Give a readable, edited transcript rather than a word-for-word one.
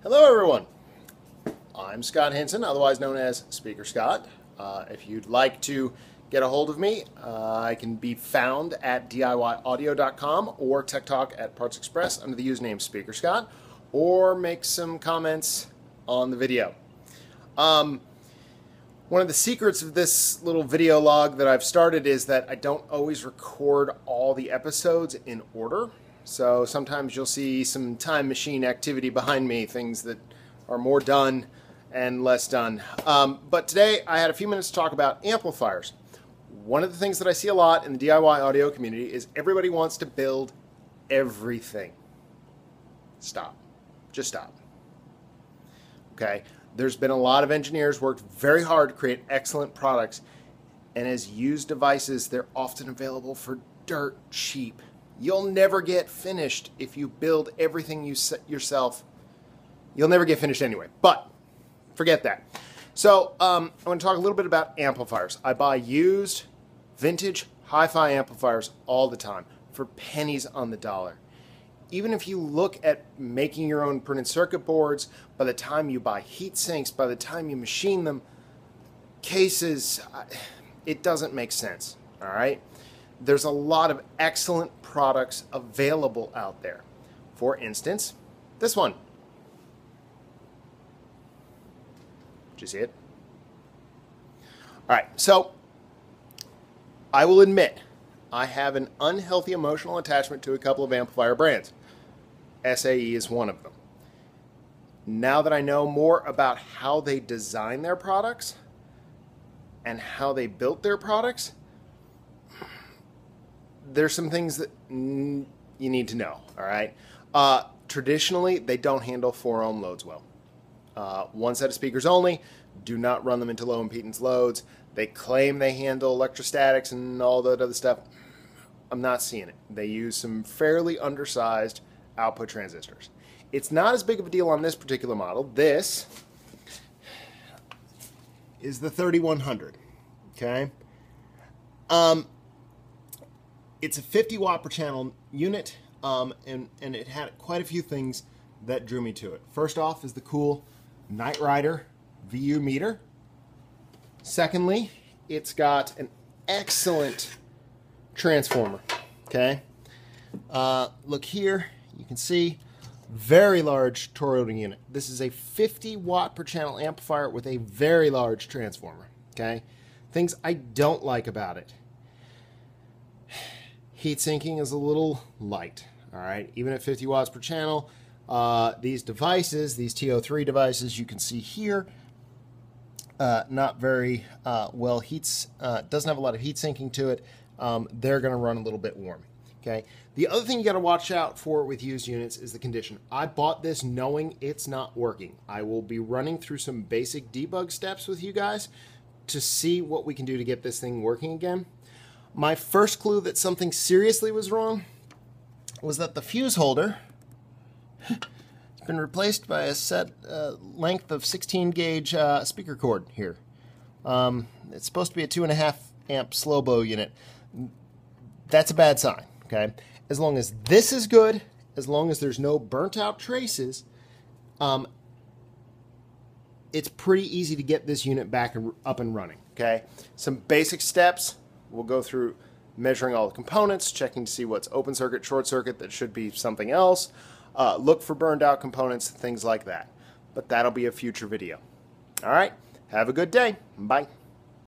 Hello everyone, I'm Scott Hinson, otherwise known as Speaker Scott. If you'd like to get a hold of me, I can be found at DIYaudio.com or TechTalk at Parts Express under the username Speaker Scott, or make some comments on the video. One of the secrets of this little video log that I've started is that I don't always record all the episodes in order. So sometimes you'll see some time machine activity behind me, things that are more done and less done. But today I had a few minutes to talk about amplifiers. One of the things that I see a lot in the DIY audio community is everybody wants to build everything. Stop. Just stop. Okay? There's been a lot of engineers worked very hard to create excellent products, and as used devices, they're often available for dirt cheap. You'll never get finished if you build everything yourself. You'll never get finished anyway, but forget that. So I want to talk a little bit about amplifiers. I buy used, vintage, hi-fi amplifiers all the time for pennies on the dollar. Even if you look at making your own printed circuit boards, by the time you buy heat sinks, by the time you machine them, cases, it doesn't make sense, all right? There's a lot of excellent products available out there. For instance, this one. Did you see it? All right, so I will admit, I have an unhealthy emotional attachment to a couple of amplifier brands. SAE is one of them. Now that I know more about how they design their products and how they built their products, there's some things that you need to know, all right? Traditionally, they don't handle 4-ohm loads well. One set of speakers only. Do not run them into low impedance loads. They claim they handle electrostatics and all that other stuff. I'm not seeing it. They use some fairly undersized output transistors. It's not as big of a deal on this particular model. This is the 3100, okay? It's a 50 watt per channel unit, and it had quite a few things that drew me to it. First off is the cool Knight Rider VU meter. Secondly, it's got an excellent transformer, okay? Look here, you can see, very large toroidal unit. This is a 50 watt per channel amplifier with a very large transformer, okay? Things I don't like about it. Heat sinking is a little light, all right? Even at 50 watts per channel, these devices, these TO3 devices, you can see here, not very well doesn't have a lot of heat sinking to it. They're going to run a little bit warm. Okay. The other thing you got to watch out for with used units is the condition. I bought this knowing it's not working. I will be running through some basic debug steps with you guys to see what we can do to get this thing working again. My first clue that something seriously was wrong was that the fuse holder has been replaced by a set length of 16 gauge speaker cord here. It's supposed to be a 2.5 amp slow blow unit. That's a bad sign. Okay, as long as this is good, as long as there's no burnt out traces, it's pretty easy to get this unit back up and running. Okay, some basic steps. We'll go through measuring all the components, checking to see what's open circuit, short circuit, that should be something else. Look for burned out components, things like that. But that'll be a future video. All right, have a good day. Bye.